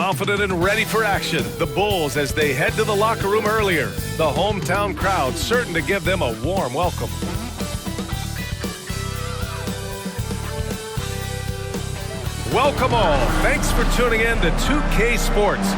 Confident and ready for action, the Bulls as they head to the locker room earlier. The hometown crowd certain to give them a warm welcome. Welcome all. Thanks for tuning in to 2K Sports.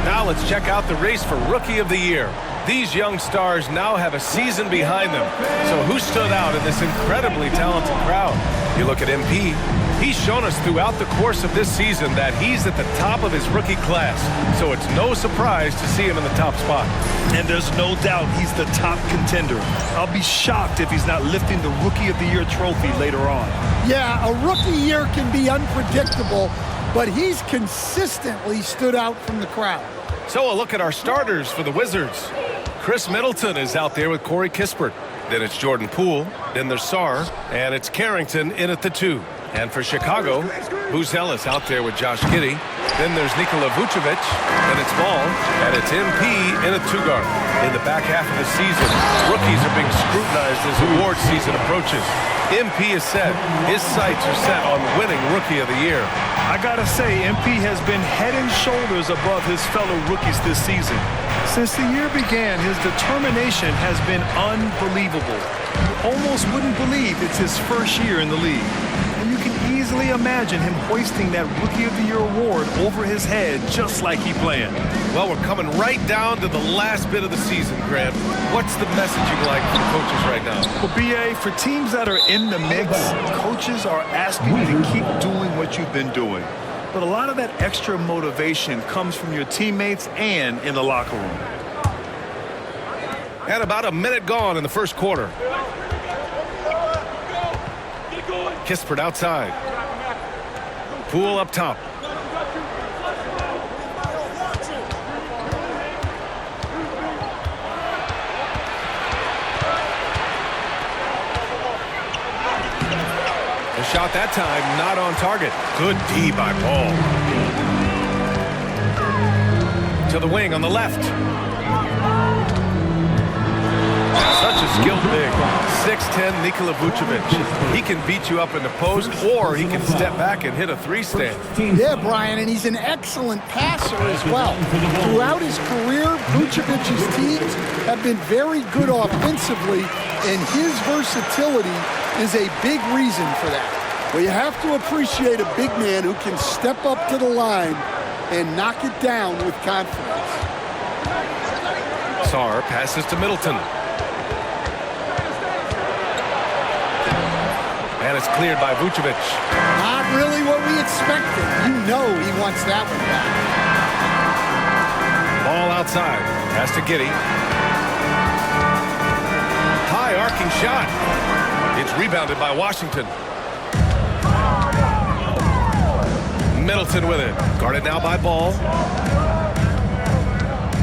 Now let's check out the race for Rookie of the Year. These young stars now have a season behind them. So who stood out in this incredibly talented crowd? You look at MP. He's shown us throughout the course of this season that he's at the top of his rookie class. So it's no surprise to see him in the top spot. And there's no doubt he's the top contender. I'll be shocked if he's not lifting the Rookie of the Year trophy later on. Yeah, a rookie year can be unpredictable, but he's consistently stood out from the crowd. So a look at our starters for the Wizards. Chris Middleton is out there with Corey Kispert. Then it's Jordan Poole. Then there's Sarr. And it's Carrington in at the 2. And for Chicago, Buzelis out there with Josh Giddey. Then there's Nikola Vucevic. Then it's Ball. And it's MP in a 2-guard. In the back half of the season, rookies are being scrutinized as award season approaches. MP is set. His sights are set on winning Rookie of the Year. I gotta say, MP has been head and shoulders above his fellow rookies this season. Since the year began, his determination has been unbelievable. You almost wouldn't believe it's his first year in the league. And you can easily imagine him hoisting that Rookie of the Year award over his head just like he planned. Well, we're coming right down to the last bit of the season, Grant. What's the messaging like for the coaches right now? Well, BA, for teams that are in the mix, coaches are asking you to keep doing what you've been doing. But a lot of that extra motivation comes from your teammates and in the locker room. And about a minute gone in the first quarter. Kispert outside. Poole up top. The shot that time not on target. Good D by Ball. To the wing on the left. Such a skilled big. 6'10" Nikola Vucevic. He can beat you up in the post, or he can step back and hit a 3-stand. Yeah, Brian, and he's an excellent passer as well. Throughout his career, Vucevic's teams have been very good offensively, and his versatility is a big reason for that. Well, you have to appreciate a big man who can step up to the line and knock it down with confidence. Sarr passes to Middleton. And it's cleared by Vucevic. Not really what we expected. You know he wants that one back. Ball outside. Pass to Giddey. High arcing shot. It's rebounded by Washington. Middleton with it. Guarded now by Ball.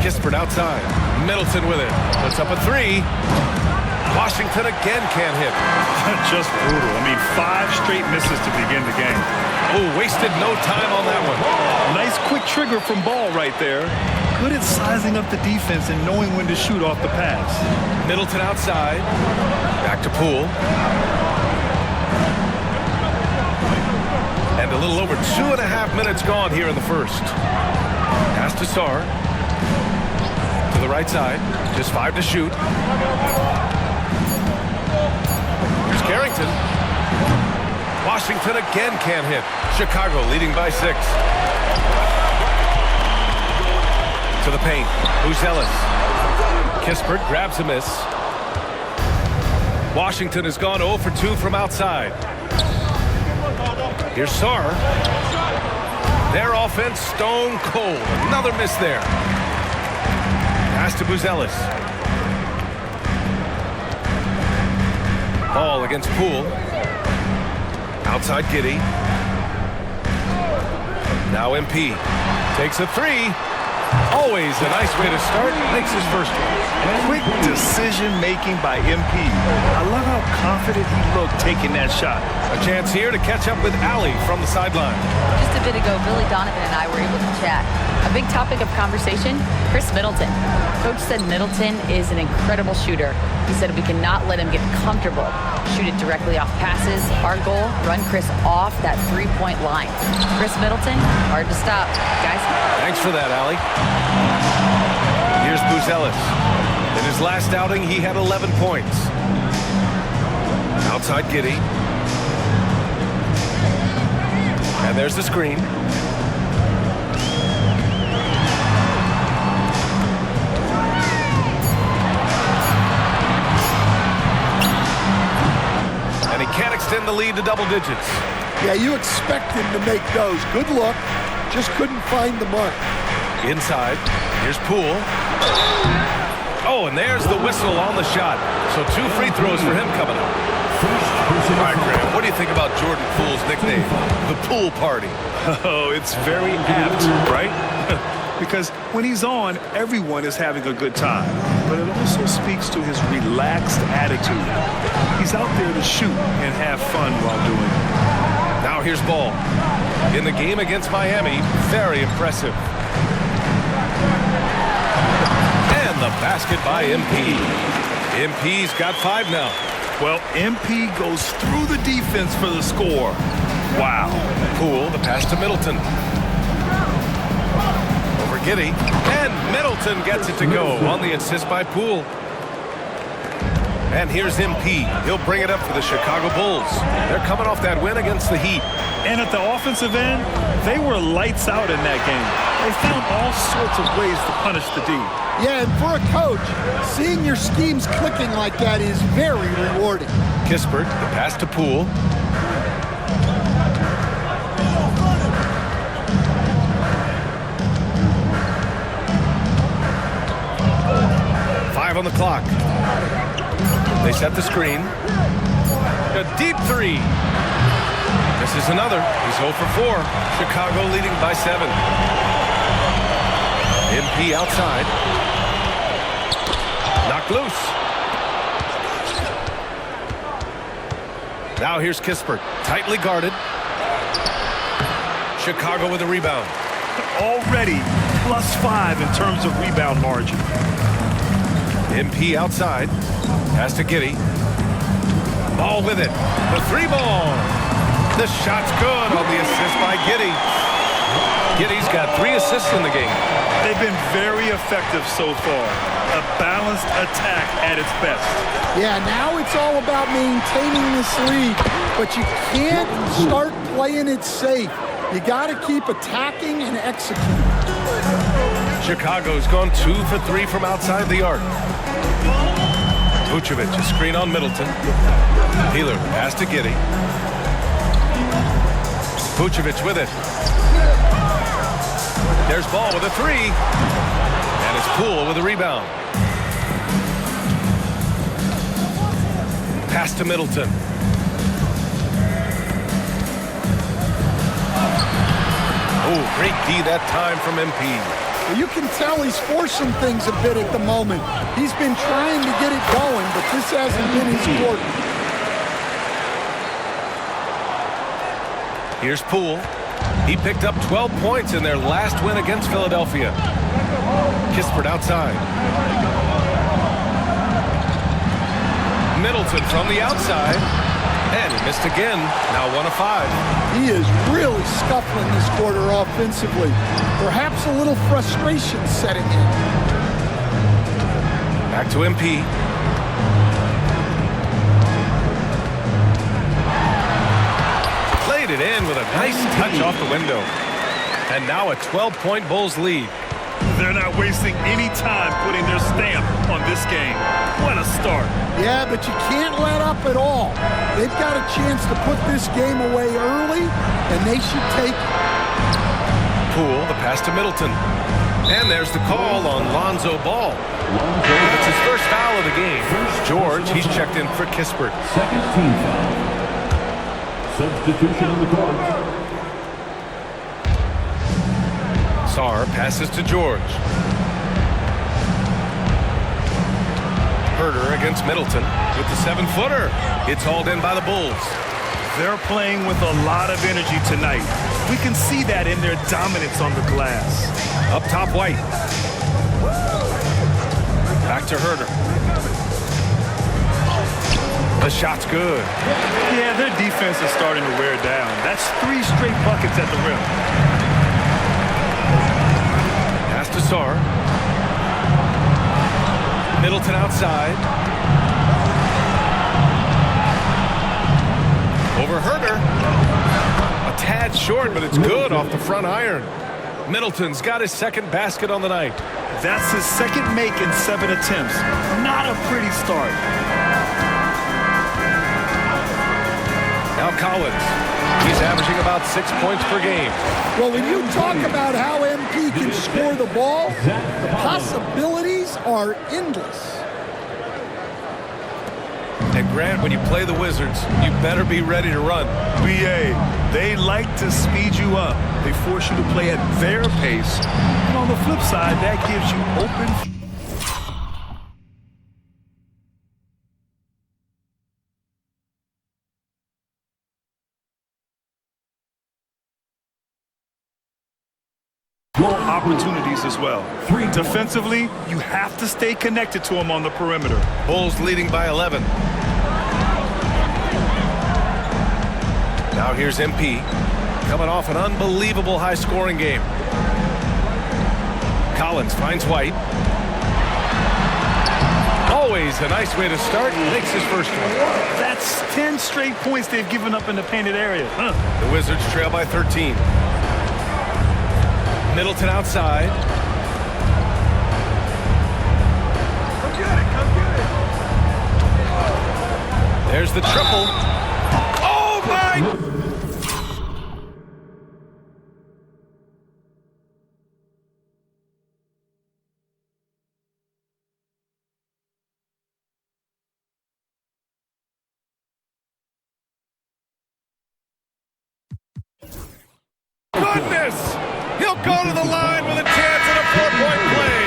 Kispert outside. Middleton with it. Puts up a 3. Washington again can't hit. Just brutal. I mean, 5 straight misses to begin the game. Oh, wasted no time on that one. Nice quick trigger from Ball right there. Good at sizing up the defense and knowing when to shoot off the pass. Middleton outside. Back to Poole. And a little over 2.5 minutes gone here in the first. Pass to Sarr. To the right side. Just 5 to shoot. Here's Carrington. Washington again can't hit. Chicago leading by 6. To the paint. Buzelis. Kispert grabs a miss. Washington has gone 0 for 2 from outside. Here's Sarr. Their offense stone cold. Another miss there. Pass to Buzelis. Ball against Poole. Outside Giddey. Now MP. Takes a 3. Always a nice way to start. Makes his first one. Quick decision-making by MP. I love how confident he looked taking that shot. A chance here to catch up with Allie from the sideline. Just a bit ago, Billy Donovan and I were able to chat. A big topic of conversation, Chris Middleton. Coach said Middleton is an incredible shooter. He said we cannot let him get comfortable. Shoot it directly off passes. Our goal, run Chris off that three-point line. Chris Middleton, hard to stop. Guys. Thanks for that, Allie. Here's Buzelis. In his last outing, he had 11 points. Outside Giddey. And there's the screen. And he can't extend the lead to double digits. Yeah, you expect him to make those. Good look. Just couldn't find the mark. Inside. Here's Poole. Oh, and there's the whistle on the shot. So 2 free throws for him coming up. All right, Graham, what do you think about Jordan Poole's nickname, the Pool Party? Oh, it's very apt, right? Because when he's on, everyone is having a good time. But it also speaks to his relaxed attitude. He's out there to shoot and have fun while doing it. Now here's Ball. In the game against Miami, very impressive. And the basket by MP. MP's got 5 now. Well, MP goes through the defense for the score. Wow. Poole, the pass to Middleton. Over Giddey. And Middleton gets it to go on the assist by Poole. And here's MP. He'll bring it up for the Chicago Bulls. They're coming off that win against the Heat. And at the offensive end, they were lights out in that game. They found all sorts of ways to punish the D. Yeah, and for a coach, seeing your schemes clicking like that is very rewarding. Kispert, the pass to Poole. On the clock. They set the screen. A deep 3. This is another. He's 0 for 4. Chicago leading by 7. MP outside. Knocked loose. Now here's Kispert. Tightly guarded. Chicago with a rebound. Already +5 in terms of rebound margin. MP outside. Pass to Giddey. Ball with it. The 3 ball. The shot's good on the assist by Giddey. Giddey's got 3 assists in the game. They've been very effective so far. A balanced attack at its best. Yeah, now it's all about maintaining this lead, but you can't start playing it safe. You got to keep attacking and executing. Chicago's gone 2 for 3 from outside the arc. Vucevic, a screen on Middleton. Peeler, pass to Giddey. Vucevic with it. There's Ball with a 3. And it's Poole with a rebound. Pass to Middleton. Oh, great D that time from MP. You can tell he's forcing things a bit at the moment. He's been trying to get it going, but this hasn't been his quarter. Here's Poole. He picked up 12 points in their last win against Philadelphia. Kispert outside. Middleton from the outside. And he missed again. Now 1 of 5. He is really scuffling this quarter offensively. Perhaps a little frustration setting in. Back to MP. Played it in with a nice touch off the window. And now a 12-point Bulls lead. They're not wasting any time putting their stamp on this game. What a start. Yeah, but you can't let up at all. They've got a chance to put this game away early, and they should take it. Poole, the pass to Middleton. And there's the call on Lonzo Ball. It's his first foul of the game. George, he's checked in for Kispert. Second team foul. Substitution on the court. Sarr passes to George. Herter against Middleton with the 7-footer. It's hauled in by the Bulls. They're playing with a lot of energy tonight. We can see that in their dominance on the glass. Up top, White. Back to Herder. The shot's good. Yeah, their defense is starting to wear down. That's 3 straight buckets at the rim. Pass to Sarr. Middleton outside. Over Herder. A tad short, but it's good off the front iron. Middleton's got his second basket on the night. That's his second make in 7 attempts. Not a pretty start. Now Collins. He's averaging about 6 points per game. Well, when you talk about how MP can score the ball, the possibilities are endless. And Grant, when you play the Wizards, you better be ready to run. BA, they like to speed you up. They force you to play at their pace. And on the flip side, that gives you open... opportunities as well. Defensively, you have to stay connected to them on the perimeter. Bulls leading by 11. Now here's MP, coming off an unbelievable high-scoring game. Collins finds White. Always a nice way to start. Makes his first one. That's 10 straight points they've given up in the painted area. The Wizards trail by 13. Middleton outside. Come get it, come get it. There's the triple. Oh, my! Goodness! He'll go to the line with a chance at a 4-point play.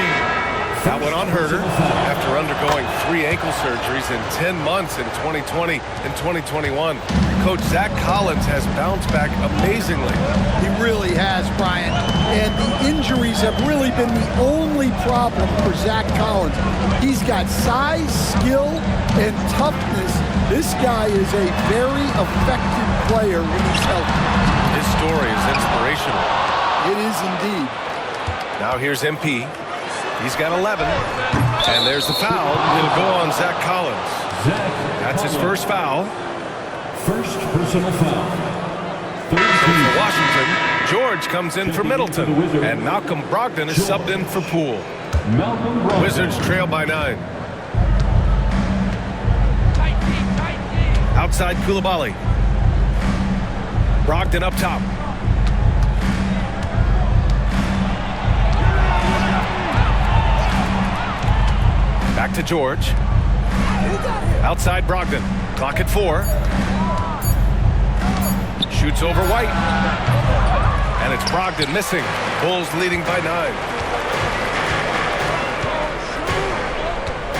That one on Herder after undergoing 3 ankle surgeries in 10 months in 2020 and 2021. Coach Zach Collins has bounced back amazingly. He really has, Brian. And the injuries have really been the only problem for Zach Collins. He's got size, skill, and toughness. This guy is a very effective player when he's healthy. His story is inspirational. It is indeed. Now here's MP. He's got 11. And there's the foul. It'll go on Zach Collins. That's his first foul. First personal foul. For Washington, George comes in for Middleton. And Malcolm Brogdon is subbed in for Poole. Wizards trail by 9. Outside Coulibaly. Brogdon up top. Back to George. Outside Brogdon. Clock at 4. Shoots over White. And it's Brogdon missing. Bulls leading by 9.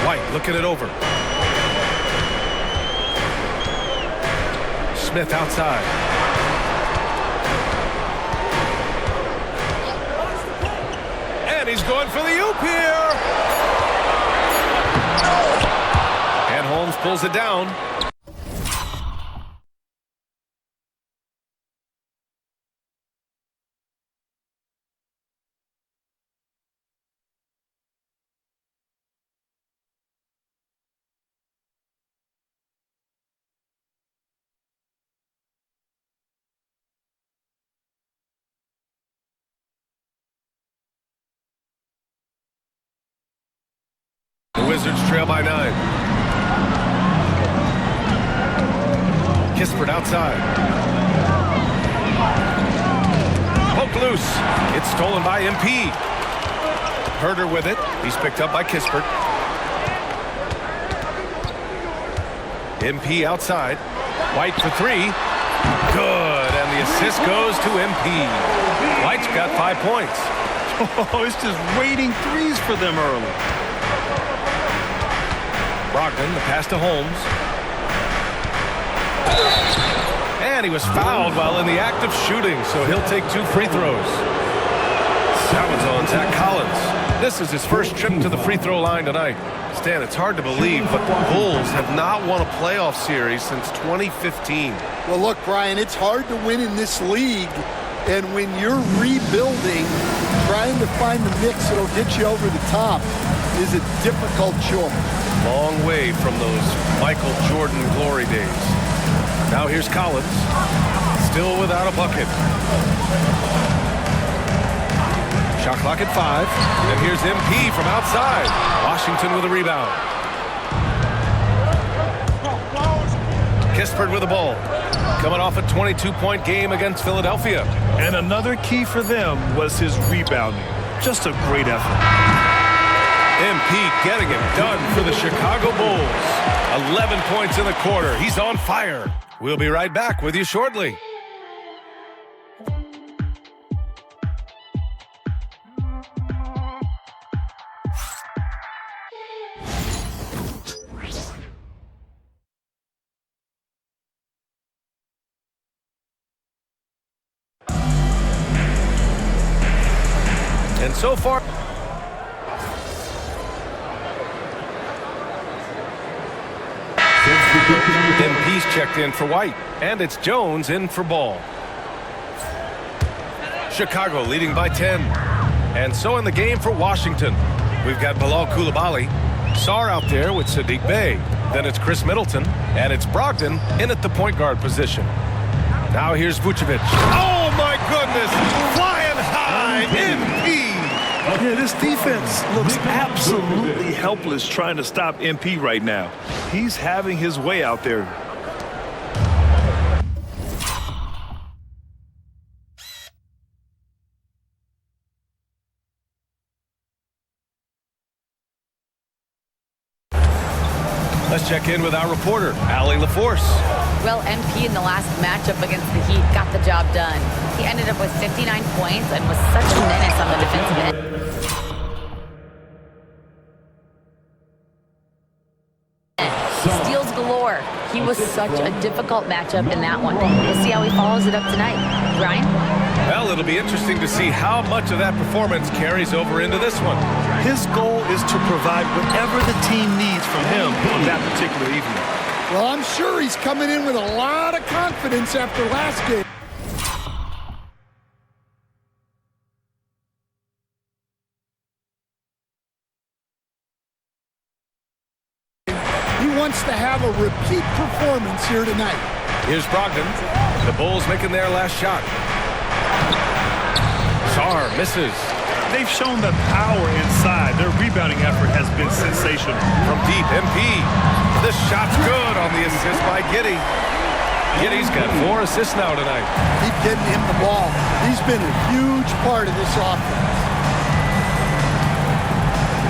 White looking it over. Smith outside. And he's going for the oop here. And Holmes pulls it down. The Wizards trail by 9. Kispert outside. Poked loose. It's stolen by MP. Herder with it. He's picked up by Kispert. MP outside. White for 3. Good. And the assist goes to MP. White's got 5 points. Oh, it's just waiting threes for them early. Brogdon, the pass to Holmes. And he was fouled while in the act of shooting, so he'll take 2 free throws. That one's on Zach Collins. This is his first trip to the free throw line tonight. Stan, it's hard to believe, but the Bulls have not won a playoff series since 2015. Well, look, Brian, it's hard to win in this league. And when you're rebuilding, trying to find the mix that'll get you over the top is a difficult chore. Long way from those Michael Jordan glory days. Now here's Collins, still without a bucket. Shot clock at 5, and here's MP from outside. Washington with a rebound. Kispert with the ball. Coming off a 22-point game against Philadelphia. And another key for them was his rebounding. Just a great effort. MP getting it done for the Chicago Bulls. 11 points in the quarter. He's on fire. We'll be right back with you shortly. And so far, MP's checked in for White, and it's Jones in for Ball. Chicago leading by 10. And so in the game for Washington, we've got Bilal Coulibaly, Sarr out there with Sadiq Bey. Then it's Chris Middleton, and it's Brogdon in at the point guard position. Now here's Vucevic. Oh my goodness! Flying high, MP! Yeah, this defense looks absolutely helpless trying to stop MP right now. He's having his way out there. Let's check in with our reporter, Allie LaForce. Well, MP in the last matchup against the Heat got the job done. He ended up with 59 points and was such a menace on the defensive end. Steals galore. He was such a difficult matchup in that one. We'll see how he follows it up tonight. Brian? Well, it'll be interesting to see how much of that performance carries over into this one. His goal is to provide whatever the team needs from him on that particular evening. Well, I'm sure he's coming in with a lot of confidence after last game. He wants to have a repeat performance here tonight. Here's Brogdon. The Bulls making their last shot. Sarr misses. They've shown the power inside. Their rebounding effort has been sensational. From deep, MP. The shot's good on the assist by Giddey. Giddey's got 4 assists now tonight. Keep getting him the ball. He's been a huge part of this offense.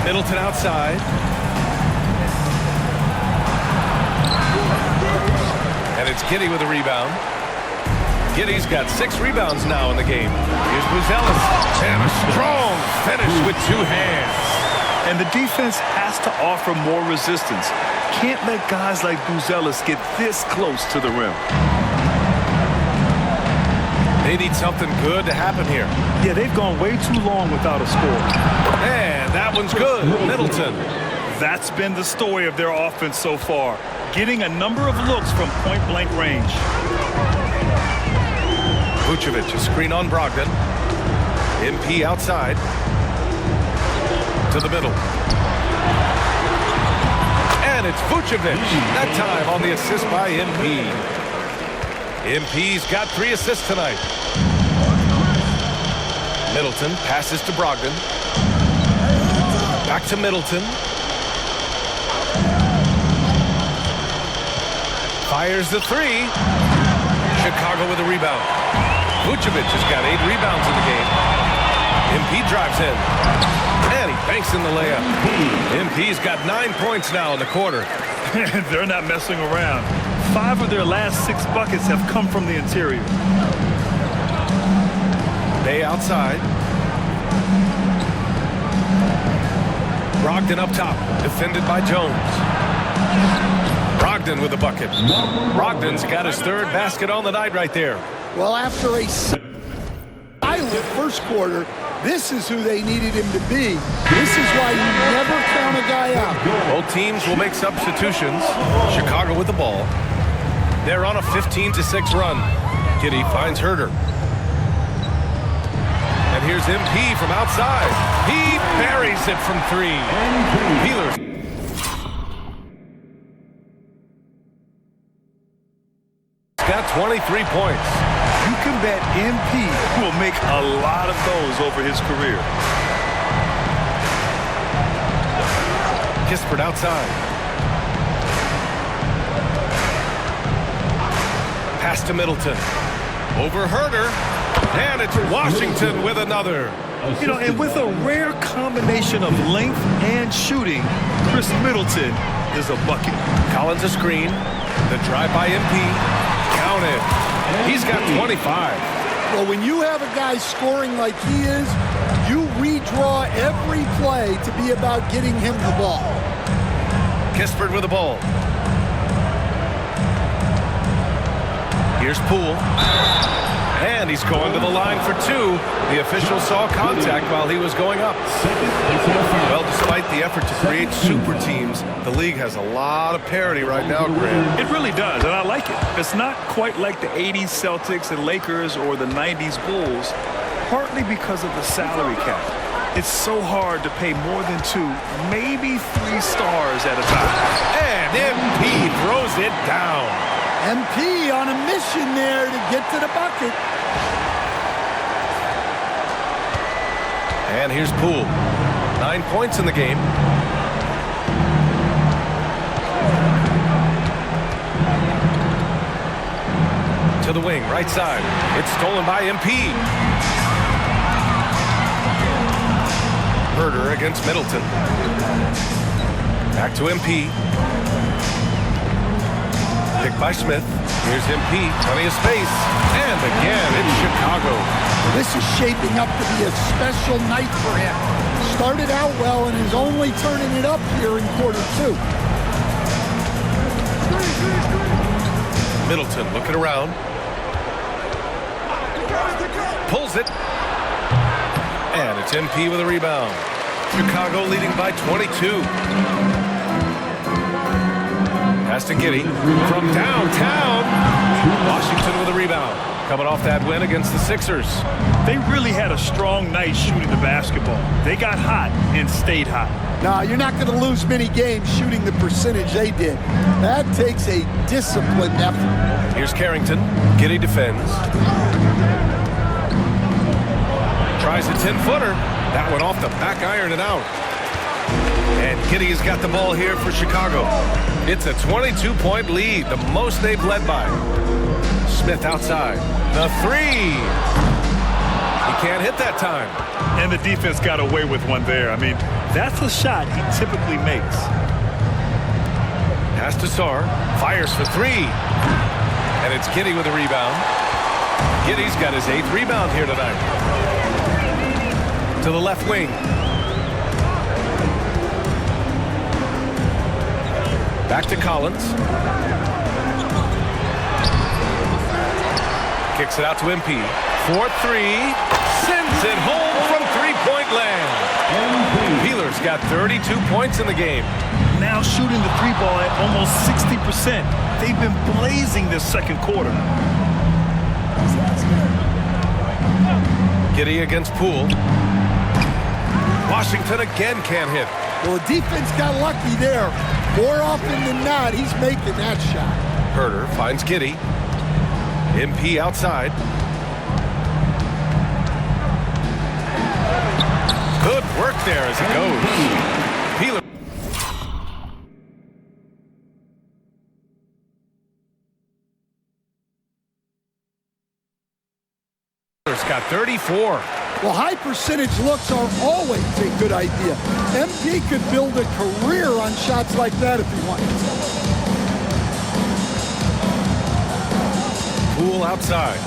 Middleton outside. And it's Giddey with a rebound. Giddey's got 6 rebounds now in the game. Here's Buzelis. And a strong finish with 2 hands. And the defense has to offer more resistance. Can't let guys like Buzelis get this close to the rim. They need something good to happen here. Yeah, they've gone way too long without a score. And that one's good. Middleton. That's been the story of their offense so far. Getting a number of looks from point-blank range. Vucevic, a screen on Brogdon. MP outside. To the middle. And it's Vucevic. That time on the assist by MP. MP's got 3 assists tonight. Middleton passes to Brogdon. Back to Middleton. Fires the 3. Chicago with a rebound. Vucevic has got 8 rebounds in the game. MP drives in. And he banks in the layup. MP's got 9 points now in the quarter. They're not messing around. 5 of their last 6 buckets have come from the interior. Bey outside. Brogdon up top. Defended by Jones. Brogdon with a bucket. Brogdon's got his 3rd basket on the night right there. Well, after a silent first quarter. This is who they needed him to be. This is why you never count a guy out. Both teams will make substitutions. Chicago with the ball. They're on a 15-6 run. Giddey finds Herder. And here's MP from outside. He buries it from 3. Peeler's got 23 points. You can bet MP will make a lot of those over his career. Kispert outside. Pass to Middleton. Over Herder. And it's Washington with another. You know, and with a rare combination of length and shooting, Chris Middleton is a bucket. Collins a screen. The drive by MP. Counted. He's got 25. Well, when you have a guy scoring like he is, you redraw every play to be about getting him the ball. Kispert with the ball. Here's Poole. And he's going to the line for 2. The official saw contact while he was going up. Well, despite the effort to create super teams, the league has a lot of parity right now, Grant. It really does, and I like it. It's not quite like the 80s Celtics and Lakers or the 90s Bulls, partly because of the salary cap. It's so hard to pay more than 2, maybe 3 stars at a time. And MP throws it down. MP on a mission there to get to the bucket. And here's Poole. 9 points in the game. To the wing, right side. It's stolen by MP. Herder against Middleton. Back to MP. Picked by Smith. Here's MP. Plenty of space. And again, it's Chicago. This is shaping up to be a special night for him. Started out well and is only turning it up here in quarter 2. Middleton looking around. Pulls it. And it's MP with a rebound. Chicago leading by 22. Pass to Giddey from downtown. Washington with a rebound. Coming off that win against the Sixers. They really had a strong night shooting the basketball. They got hot and stayed hot. Now, you're not going to lose many games shooting the percentage they did. That takes a disciplined effort. Here's Carrington. Giddey defends. Tries a 10-footer. That went off the back iron and out. And Giddey's got the ball here for Chicago. It's a 22-point lead, the most they've led by. Smith outside. The 3. He can't hit that time. And the defense got away with one there. I mean, that's a shot he typically makes. Pass to Sarr. Fires for 3. And it's Giddey with a rebound. Giddey's got his 8th rebound here tonight. To the left wing. Back to Collins. Kicks it out to MP. 4-3. Sends it home from 3-point land. Peeler's got 32 points in the game. Now shooting the 3-ball at almost 60%. They've been blazing this second quarter. Giddey against Poole. Washington again can't hit. Well, the defense got lucky there. More often than not, he's making that shot. Herder finds Giddey. MP outside. Good work there as he goes. Peeler. Got 34. Well, high percentage looks are always a good idea. MP could build a career on shots like that if he wanted to. Poole outside.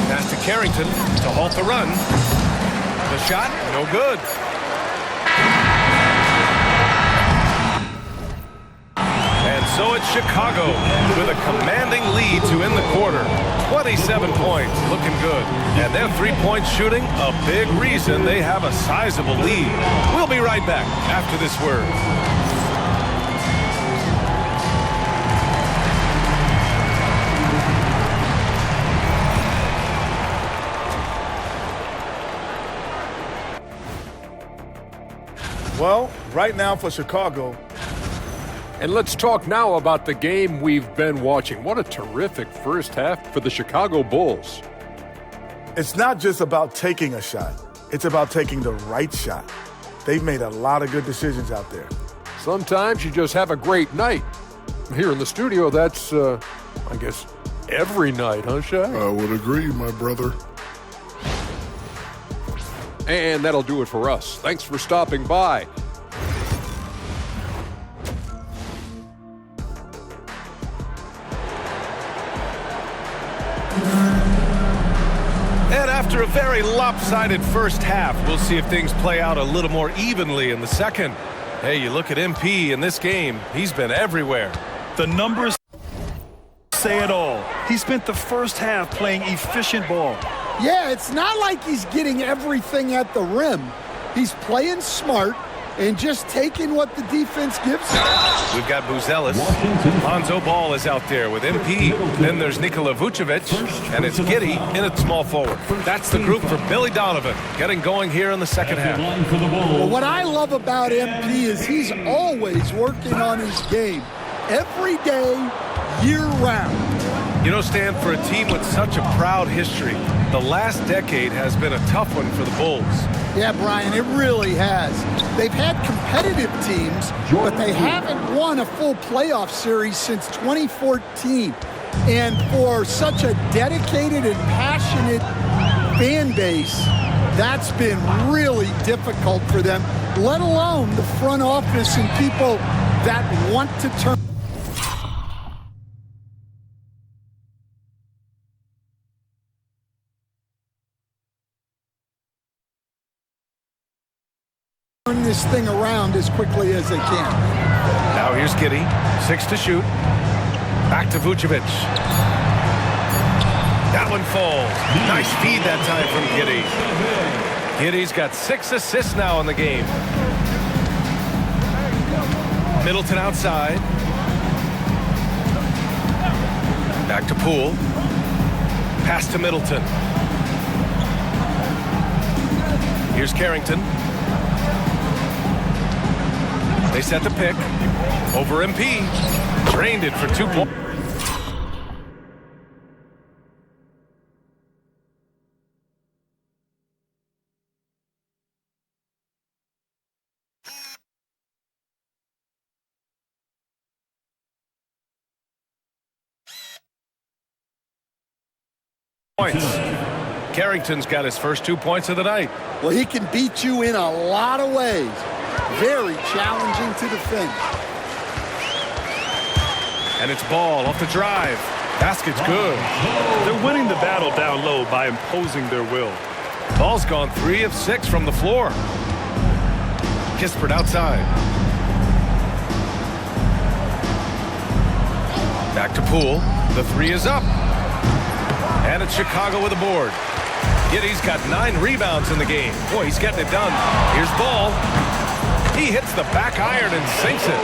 Pass to Carrington to halt the run. The shot, no good. And so it's Chicago with a commanding lead to end the quarter. 27 points, looking good. And their three-point shooting, a big reason they have a sizable lead. We'll be right back after this word. Well, right now for Chicago. And let's talk now about the game we've been watching. What a terrific first half for the Chicago Bulls. It's not just about taking a shot. It's about taking the right shot. They've made a lot of good decisions out there. Sometimes you just have a great night. Here in the studio, that's, I guess, every night, huh, Shaq? I would agree, my brother. And that'll do it for us. Thanks for stopping by. And after a very lopsided first half, we'll see if things play out a little more evenly in the second. Hey, you look at MP in this game, he's been everywhere. The numbers say it all. He spent the first half playing efficient ball. Yeah, it's not like he's getting everything at the rim. He's playing smart and just taking what the defense gives him. We've got Buzelis. Lonzo Ball is out there with MP. Then there's Nikola Vucevic. And it's Giddey in at small forward. That's the group for Billy Donovan getting going here in the second half. Well, what I love about MP is he's always working on his game. Every day, year-round. You know, Stan, for a team with such a proud history, the last decade has been a tough one for the Bulls. Yeah, Brian, it really has. They've had competitive teams, but they haven't won a full playoff series since 2014. And for such a dedicated and passionate fan base, that's been really difficult for them, let alone the front office and people that want to turn this thing around as quickly as they can. Now here's Giddey, 6 to shoot. Back to Vucevic. That one falls. Nice feed that time from Giddey. Giddey's got 6 assists now in the game. Middleton outside. Back to Poole. Pass to Middleton. Here's Carrington. They set the pick. Over MP. Drained it for 2 points. Carrington's got his first 2 points of the night. Well, he can beat you in a lot of ways. Very challenging to defend. And it's Ball off the drive. Basket's good. They're winning the battle down low by imposing their will. Ball's gone 3 of 6 from the floor. Kispert outside. Back to Poole. The 3 is up. And it's Chicago with a board. Giddey's got 9 rebounds in the game. Boy, he's getting it done. Here's Ball. He hits the back iron and sinks it.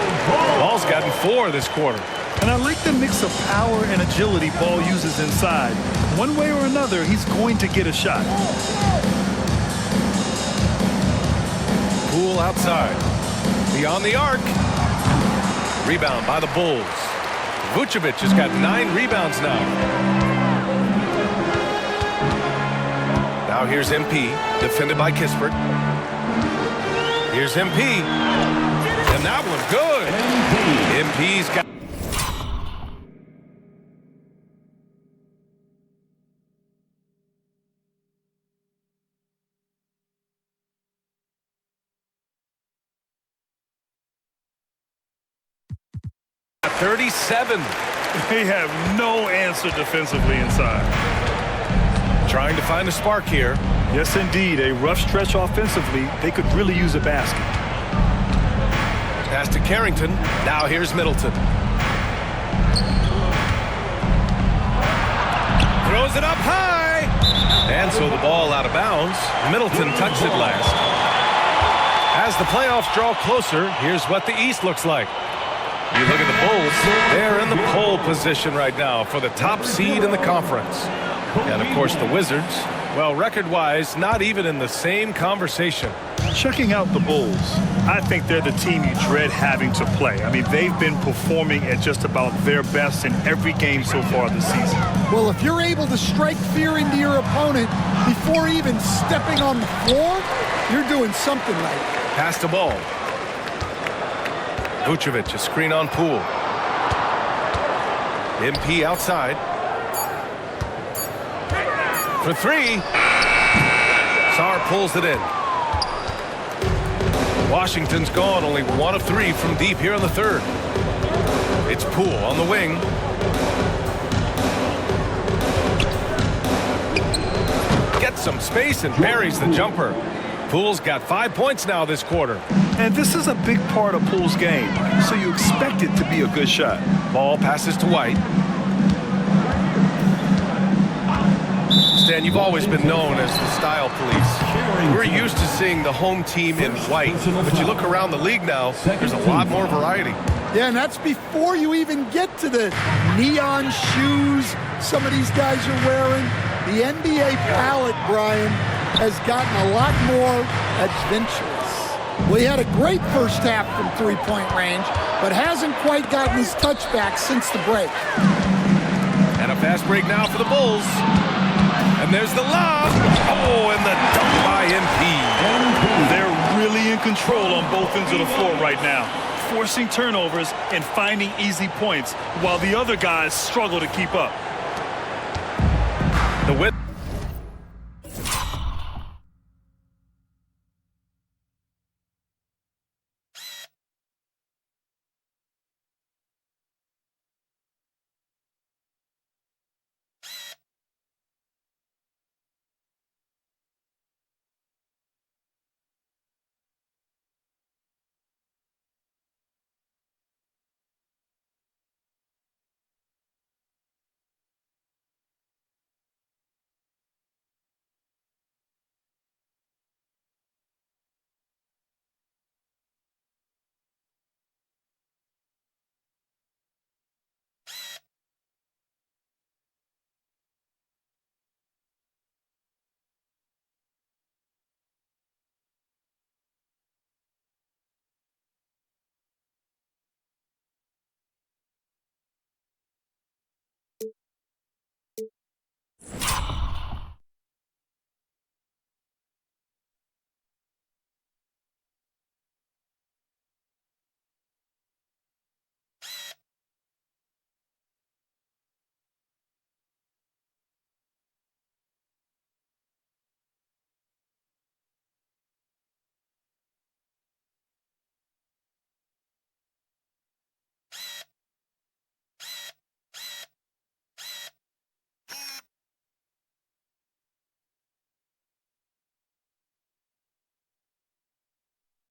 Ball's gotten 4 this quarter. And I like the mix of power and agility Ball uses inside. One way or another, he's going to get a shot. Poole outside. Beyond the arc. Rebound by the Bulls. Vucevic has got 9 rebounds now. Now here's MP, defended by Kispert. Here's MP. And that one good. MP's got... .37. They have no answer defensively inside. Trying to find a spark here. Yes, indeed. A rough stretch offensively. They could really use a basket. Pass to Carrington. Now here's Middleton. Throws it up high. And so the ball out of bounds. Middleton touched it last. As the playoffs draw closer, here's what the East looks like. You look at the Bulls, they're in the pole position right now for the top seed in the conference. And, of course, the Wizards, well, record-wise, not even in the same conversation. Checking out the Bulls, I think they're the team you dread having to play. I mean, they've been performing at just about their best in every game so far this season. Well, if you're able to strike fear into your opponent before even stepping on the floor, you're doing something right. Pass the ball. Vucevic, a screen on Poole. MP outside. For three. Sarr pulls it in. Washington's gone only 1 of 3 from deep here in the third. It's Poole on the wing. Gets some space and buries the jumper. Poole's got 5 points now this quarter. And this is a big part of Poole's game, so you expect it to be a good shot. Ball passes to White. Stan, you've always been known as the style police. We're used to seeing the home team in white, but you look around the league now, there's a lot more variety. Yeah, and that's before you even get to the neon shoes some of these guys are wearing. The NBA palette, Brian, has gotten a lot more adventurous. Well, he had a great first half from three-point range, but hasn't quite gotten his touchback since the break. And a fast break now for the Bulls. And there's the lob. Oh, and the dunk by MP. They're really in control on both ends of the floor right now, forcing turnovers and finding easy points while the other guys struggle to keep up. The width.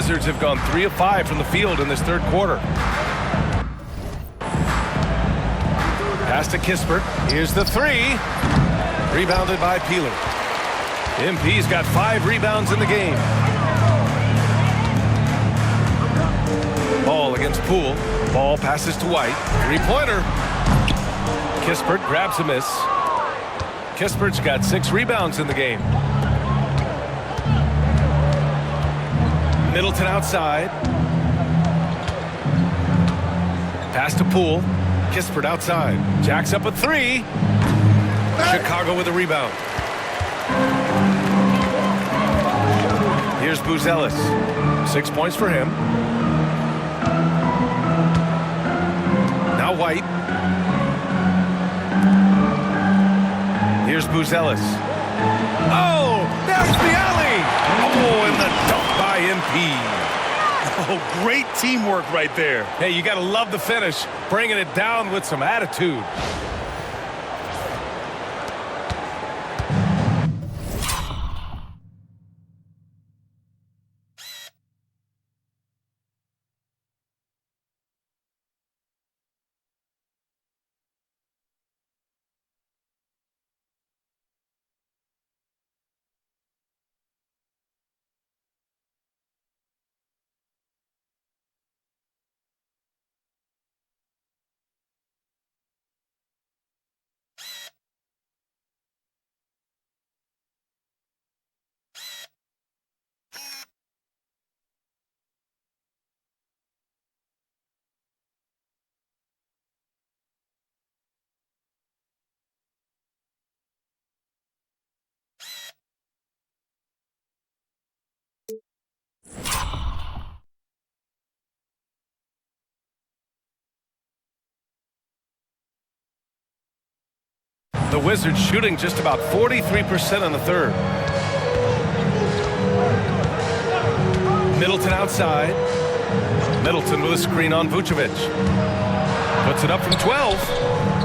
Wizards have gone 3 of 5 from the field in this third quarter. Pass to Kispert. Here's the 3. Rebounded by Peeler. MP's got 5 rebounds in the game. Ball against Poole. Ball passes to White. 3-pointer. Kispert grabs a miss. Kispert's got 6 rebounds in the game. Middleton outside. Pass to Poole. Kispert outside. Jacks up a 3. Chicago with a rebound. Here's Buzelis. 6 points for him. Now White. Here's Buzelis. Oh, there's the alley. Oh, and the dunk by MP. Oh, great teamwork right there. Hey, you got to love the finish. Bringing it down with some attitude. The Wizards shooting just about 43% in the third. Middleton outside. Middleton with a screen on Vucevic. Puts it up from 12.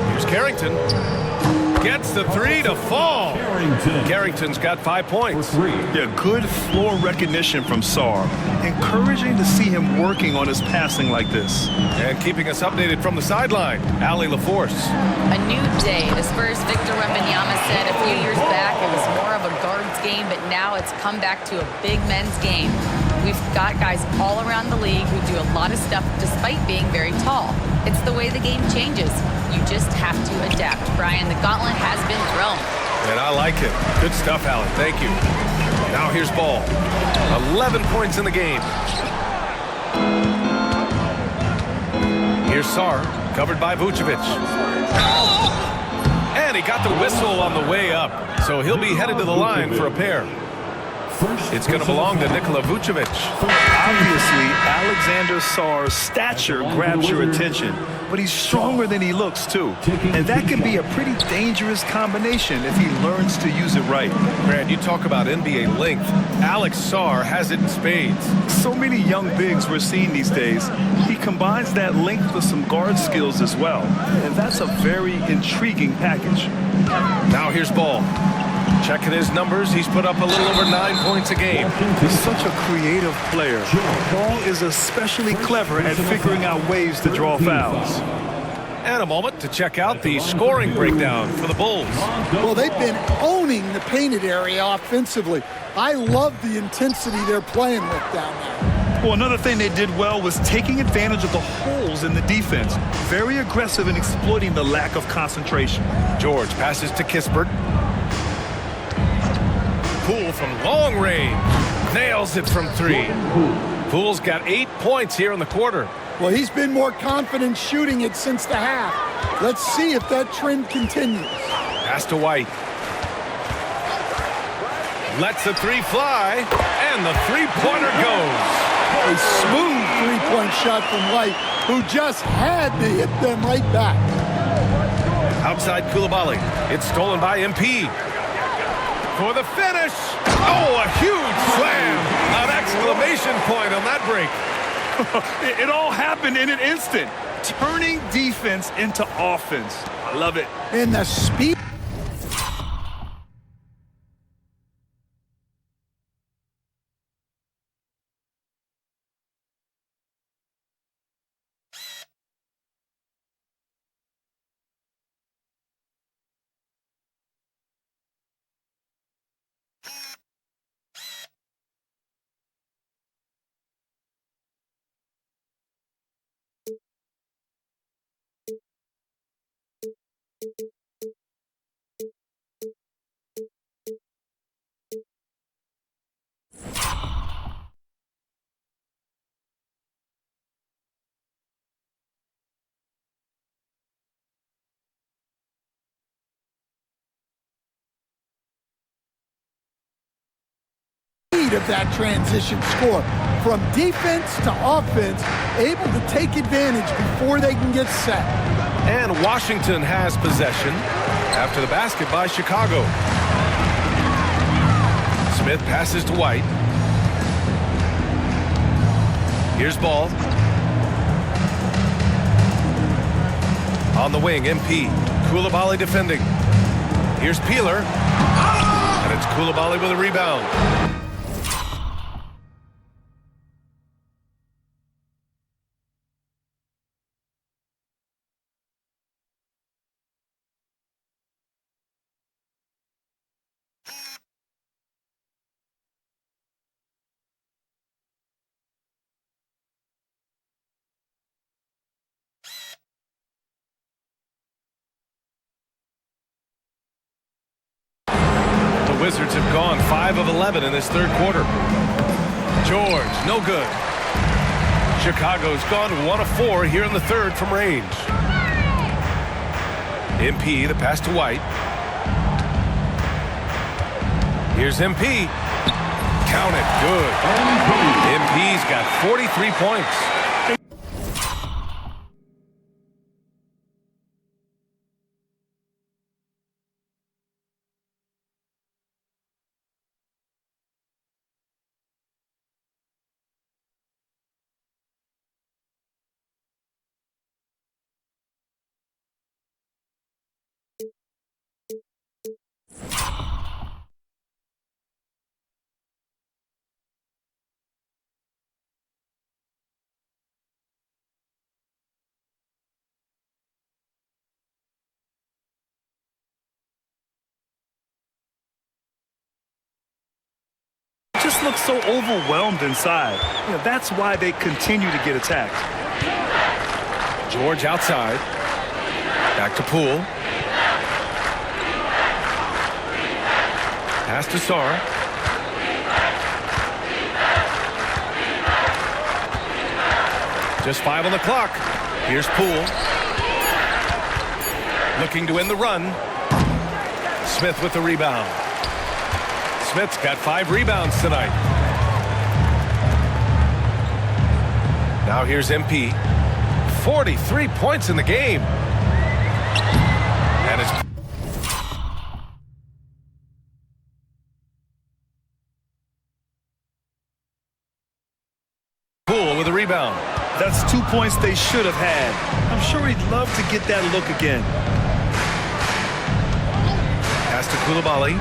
Here's Carrington. Gets the three to fall. Carrington's got 5 points. Yeah, good floor recognition from Sarr. Encouraging to see him working on his passing like this. And keeping us updated from the sideline, Allie LaForce. A new day. The Spurs' Victor Wembanyama said a few years back it was more of a guards game, but now it's come back to a big men's game. We've got guys all around the league who do a lot of stuff despite being very tall. It's the way the game changes. You just have to adapt. Brian, the gauntlet has been thrown. And I like it. Good stuff, Allie. Thank you. Now here's Ball. 11 points in the game. Here's Sarr, covered by Vucevic. And he got the whistle on the way up, so he'll be headed to the line for a pair. It's going to belong to Nikola Vucevic. Obviously, Alexander Sarr's stature grabs your attention, but he's stronger than he looks, too. And that can be a pretty dangerous combination if he learns to use it right. Grant, you talk about NBA length. Alex Sarr has it in spades. So many young bigs we're seeing these days. He combines that length with some guard skills as well. And that's a very intriguing package. Now here's Ball. Checking his numbers, he's put up a little over 9 points a game. He's such a creative player. Ball is especially clever at figuring out ways to draw fouls. And a moment to check out the scoring breakdown for the Bulls. Well, they've been owning the painted area offensively. I love the intensity they're playing with down there. Well, another thing they did well was taking advantage of the holes in the defense. Very aggressive in exploiting the lack of concentration. George passes to Kispert. Poole from long range. Nails it from 3. Poole's got 8 points here in the quarter. Well, he's been more confident shooting it since the half. Let's see if that trend continues. Pass to White. Lets the 3 fly, and the three-pointer goes. A smooth three-point shot from White, who just had to hit them right back. Outside Coulibaly. It's stolen by MP. For the finish. Oh, a huge slam. An exclamation point on that break. It all happened in an instant. Turning defense into offense. I love it. And the speed. Of that transition score from defense to offense, able to take advantage before they can get set. And Washington has possession after the basket by Chicago. Smith passes to White. Here's Ball. On the wing, MP. Coulibaly defending. Here's Peeler. And it's Coulibaly with a rebound. Wizards have gone 5 of 11 in this third quarter. George, no good. Chicago's gone 1 of 4 here in the third from range. MP, the pass to White. Here's MP. Count it. Good. MP's got 43 points. Just looks so overwhelmed inside. That's why they continue to get attacked. George outside. Back to Poole. Pass to Sarr. Just 5 on the clock. Here's Poole. Looking to end the run. Smith with the rebound. Smith's got 5 rebounds tonight. Now here's MP. 43 points in the game. And it's Poole with a rebound. That's 2 points they should have had. I'm sure he'd love to get that look again. Pass to Coulibaly.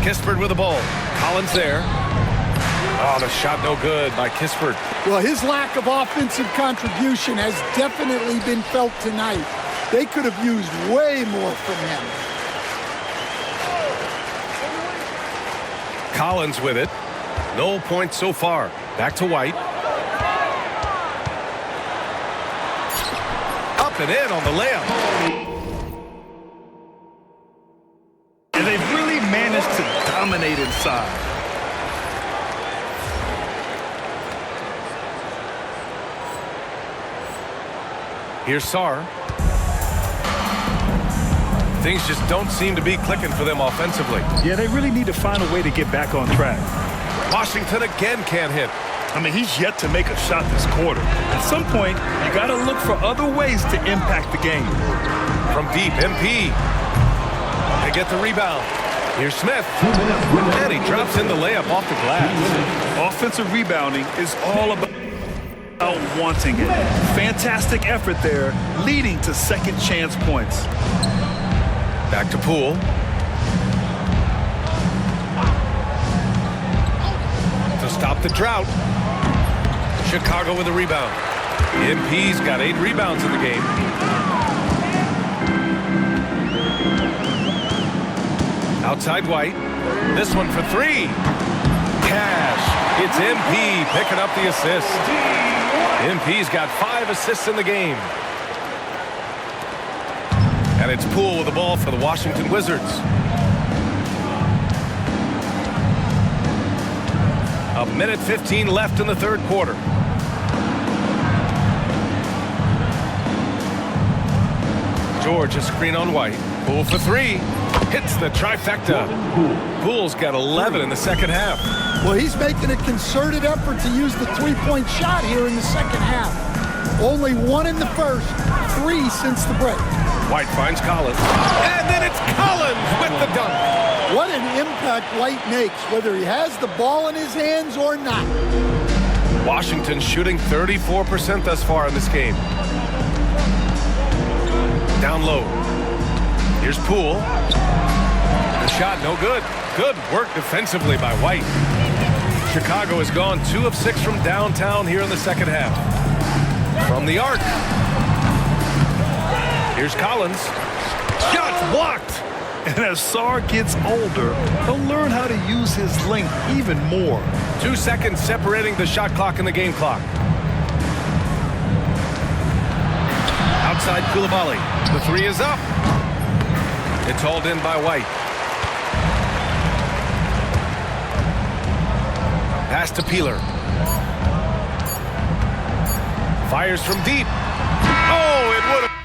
Kispert with the ball. Collins there. Oh, the shot no good by Kispert. Well, his lack of offensive contribution has definitely been felt tonight. They could have used way more from him. Collins with it. No points so far. Back to White. Up and in on the layup. And they've really managed to dominate inside. Here's Sarr. Things just don't seem to be clicking for them offensively. Yeah, they really need to find a way to get back on track. Washington again can't hit. I mean, he's yet to make a shot this quarter. At some point, you got to look for other ways to impact the game. From deep, MP. They get the rebound. Here's Smith. And he drops in the layup off the glass. Offensive rebounding is all about wanting it. Fantastic effort there, leading to second chance points. Back to Poole. To stop the drought. Chicago with a rebound. MP's got 8 rebounds in the game. Outside White. This one for 3. Cash. It's MP picking up the assist. MP's got 5 assists in the game. And it's Poole with the ball for the Washington Wizards. A minute 15 left in the third quarter. George, a screen on White. Poole for 3. Hits the trifecta. Poole's got 11 in the second half. Well, he's making a concerted effort to use the three-point shot here in the second half. Only 1 in the first, 3 since the break. White finds Collins. And then it's Collins with the dunk. What an impact White makes, whether he has the ball in his hands or not. Washington shooting 34% thus far in this game. Down low. Here's Poole. The shot no good. Good work defensively by White. Chicago has gone 2 of 6 from downtown here in the second half. From the arc. Here's Collins. Shot blocked. And as Sarr gets older, he'll learn how to use his length even more. 2 seconds separating the shot clock and the game clock. Outside Coulibaly. The 3 is up. It's hauled in by White. Pass to Peeler. Fires from deep. Oh, it would have.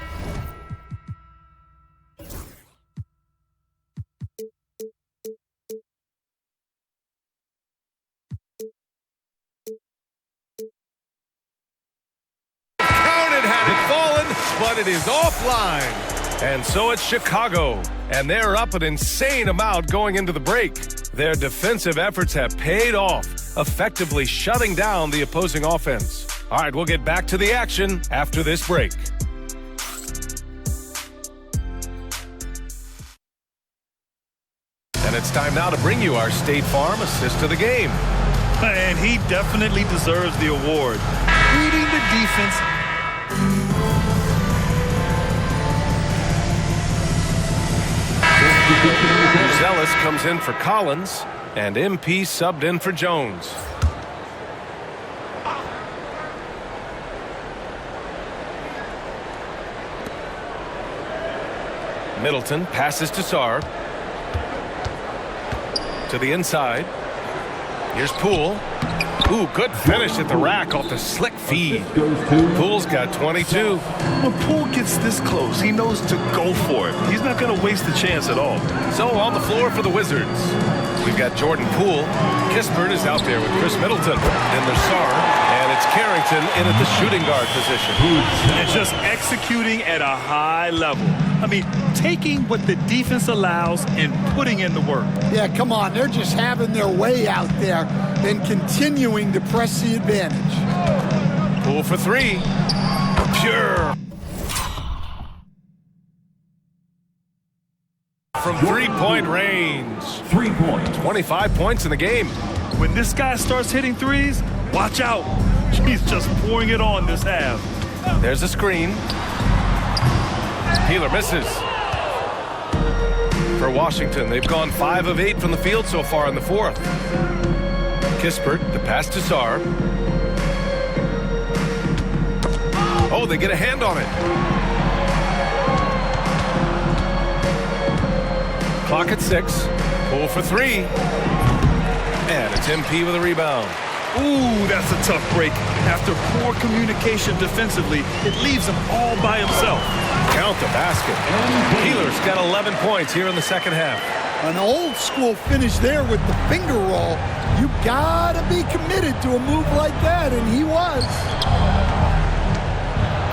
it is offline. And so it's Chicago. And they're up an insane amount going into the break. Their defensive efforts have paid off, effectively shutting down the opposing offense. All right, we'll get back to the action after this break. And it's time now to bring you our State Farm assist of the game. And he definitely deserves the award. Reading the defense. Zealous comes in for Collins, and MP subbed in for Jones. Middleton passes to Sarr. To the inside. Here's Poole. Ooh, good finish at the rack off the slick feed. Poole's got 22. When Poole gets this close, he knows to go for it. He's not going to waste the chance at all. So on the floor for the Wizards, we've got Jordan Poole. Kispert is out there with Chris Middleton. Then there's Sarr, and it's Carrington in at the shooting guard position. And just executing at a high level. I mean, taking what the defense allows and putting in the work. Yeah, come on. They're just having their way out there and continuing to press the advantage. Poole for three. Pure. From three-point range. 3 points. 25 points in the game. When this guy starts hitting threes, watch out. He's just pouring it on this half. There's a screen. Peeler misses. For Washington, they've gone 5 of 8 from the field so far in the fourth. Kispert, the pass to Sarr. Oh, they get a hand on it. Clock at 6. Poole for 3. And it's MP with a rebound. Ooh, that's a tough break. After poor communication defensively, it leaves him all by himself. Count the basket. Peeler's got 11 points here in the second half. An old school finish there with the finger roll. You gotta be committed to a move like that, and he was.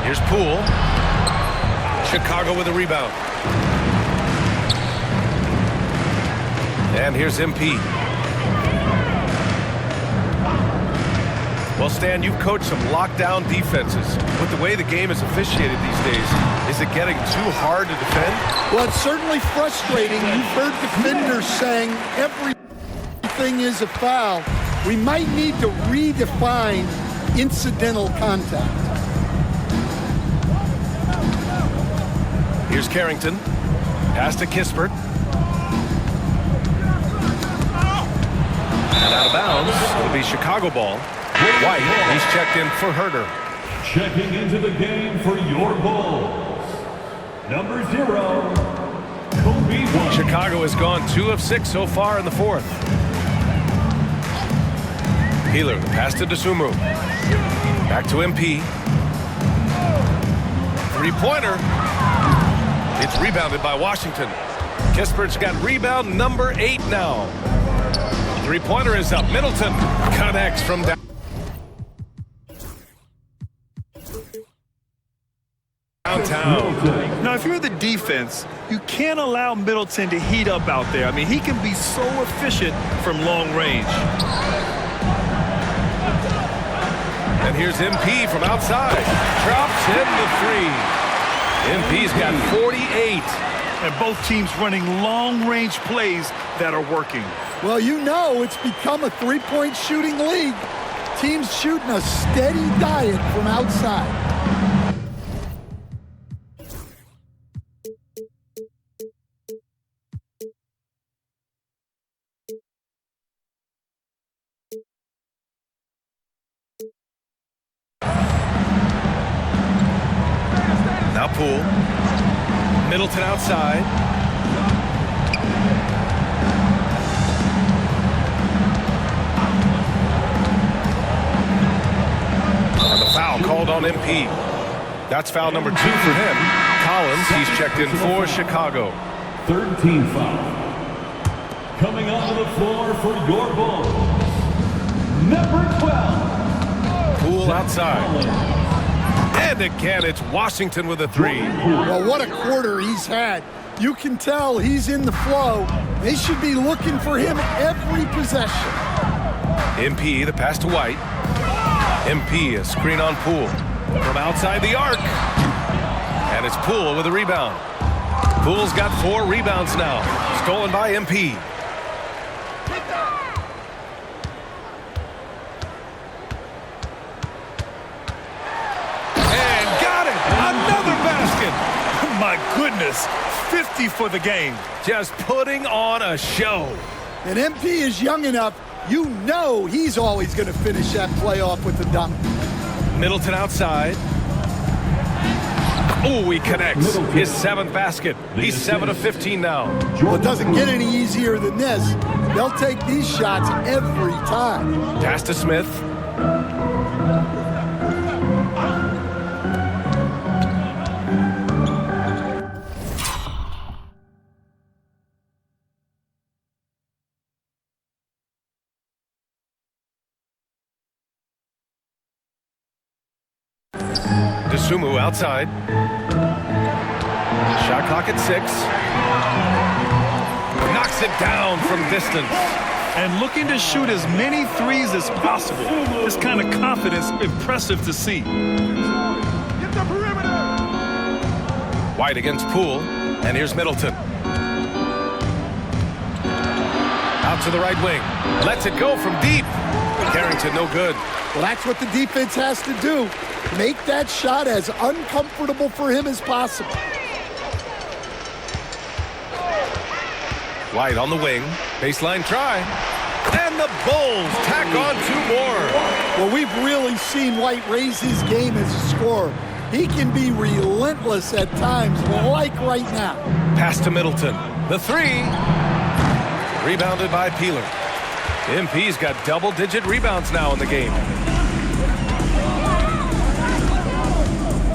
Here's Poole. Chicago with a rebound. And here's MP. Well, Stan, you've coached some lockdown defenses. With the way the game is officiated these days, is it getting too hard to defend? Well, it's certainly frustrating. You've heard defenders saying everything is a foul. We might need to redefine incidental contact. Here's Carrington. Pass to Kispert. And out of bounds. It'll be Chicago ball. White, he's checked in for Herter. Checking into the game for your Bulls. Number 0, Kobe White. Chicago has gone 2 of 6 so far in the fourth. Peeler, the pass to Dosunmu. Back to MP. Three-pointer. It's rebounded by Washington. Kispert's got rebound number 8 now. Three-pointer is up. Middleton connects from downtown. Now, if you're the defense, you can't allow Middleton to heat up out there. I mean, he can be so efficient from long range. And here's MP from outside. Drops in the 3. MP's got 48. And both teams running long-range plays that are working. Well, you know it's become a three-point shooting league. Teams shooting a steady diet from outside. Now Poole. Middleton outside. And the foul called on MP. That's foul number 2 for him. Collins, he's checked in for Chicago. 13 foul. Coming onto the floor for your Bulls. Number 12. Poole outside. And again, it's Washington with a three. Well, what a quarter he's had. You can tell he's in the flow. They should be looking for him every possession. MP, the pass to White. MP, a screen on Poole. From outside the arc. And it's Poole with a rebound. Poole's got 4 rebounds now. Stolen by MP. And got it! Another basket! My goodness, 50 for the game. Just putting on a show. And MP is young enough, you know he's always going to finish that playoff with a dunk. Middleton outside. Oh, he connects. His 7th basket. He's 7 of 15 now. Well, it doesn't get any easier than this. They'll take these shots every time. Pass to Smith. Dosunmu outside. Shot clock at 6. Knocks it down from distance. And looking to shoot as many threes as possible. This kind of confidence, impressive to see. White against Poole. And here's Middleton. Out to the right wing. Lets it go from deep. Carrington no good. Well, that's what the defense has to do. Make that shot as uncomfortable for him as possible. White on the wing. Baseline try. And the Bulls tack on 2 more. Well, we've really seen White raise his game as a scorer. He can be relentless at times, like right now. Pass to Middleton. The 3. Rebounded by Peeler. MP's got double-digit rebounds now in the game.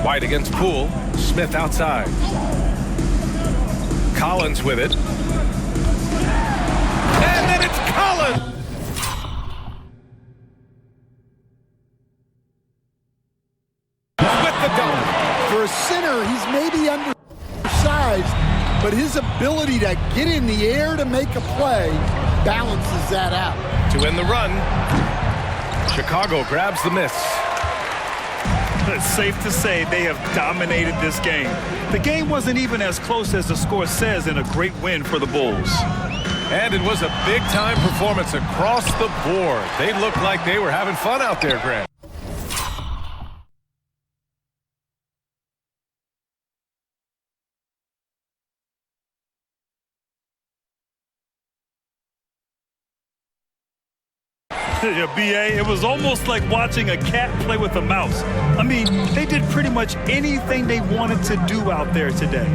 White against Poole. Smith outside. Collins with it. And then it's Collins! With the dunk. For a center, he's maybe undersized, but his ability to get in the air to make a play balances that out. To end the run, Chicago grabs the miss. It's safe to say they have dominated this game. The game wasn't even as close as the score says in a great win for the Bulls. And it was a big-time performance across the board. They looked like they were having fun out there, Grant. Yeah, B.A., it was almost like watching a cat play with a mouse. I mean, they did pretty much anything they wanted to do out there today.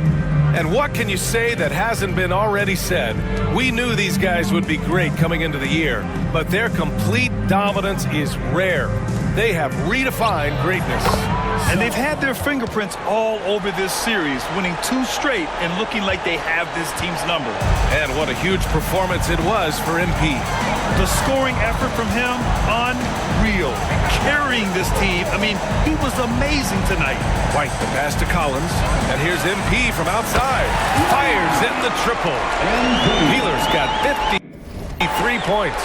And what can you say that hasn't been already said? We knew these guys would be great coming into the year, but their complete dominance is rare. They have redefined greatness. And they've had their fingerprints all over this series, winning 2 straight and looking like they have this team's number. And what a huge performance it was for MP. The scoring effort from him, unreal. Carrying this team, I mean, he was amazing tonight. White, the pass to Collins. And here's MP from outside. Fires in the triple. Peeler's got 53 points.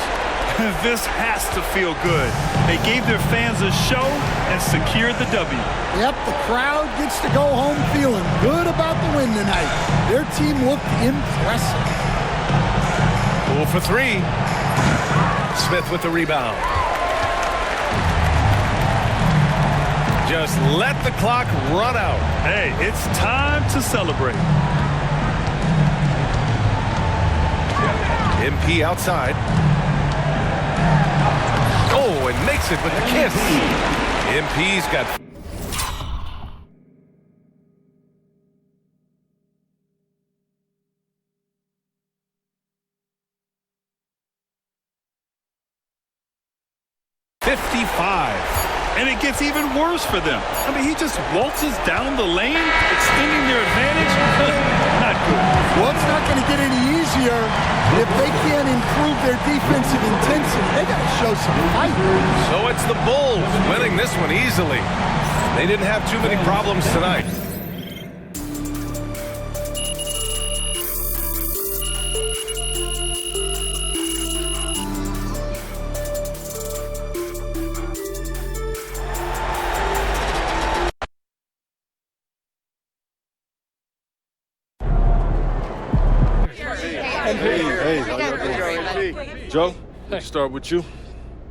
This has to feel good. They gave their fans a show and secured the W. Yep, the crowd gets to go home feeling good about the win tonight. Their team looked impressive. Poole for 3. Smith with the rebound. Just let the clock run out. Hey, it's time to celebrate. MP outside. Oh, and makes it with a kiss. MP's got... And it gets even worse for them. I mean, he just waltzes down the lane, extending their advantage. that good. Well, it's not going to get any easier if they can't improve their defensive intensity. They got to show some fight. So it's the Bulls winning this one easily. They didn't have too many problems tonight. Hey, how y'all doing? Joe, let's start with you.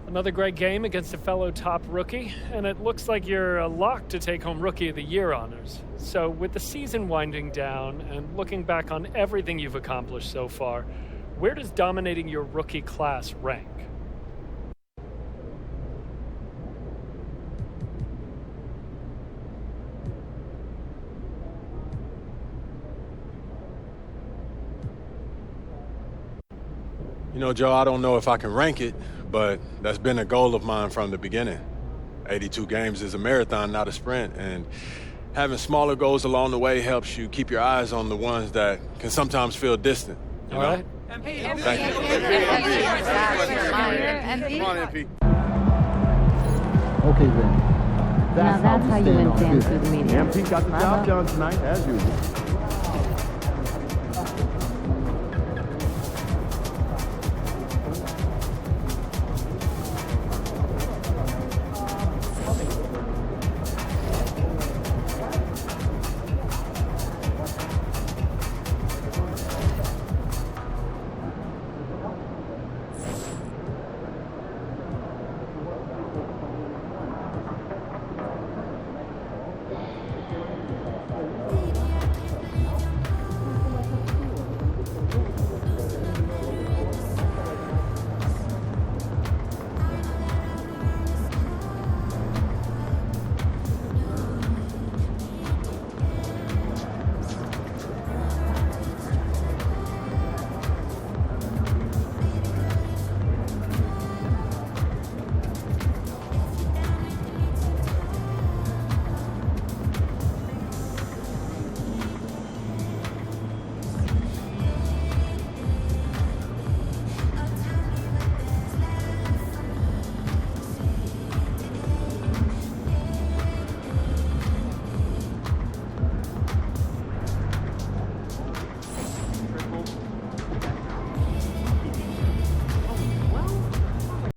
Another great game against a fellow top rookie, and it looks like you're a lock to take home Rookie of the Year honors. So with the season winding down and looking back on everything you've accomplished so far, where does dominating your rookie class rank? You know, Joe, I don't know if I can rank it, but that's been a goal of mine from the beginning. 82 games is a marathon, not a sprint, and having smaller goals along the way helps you keep your eyes on the ones that can sometimes feel distant. All right. Thank you. Come on, MP. Okay, then. Now that's how you win fans through the media. MP got the job done tonight, as usual.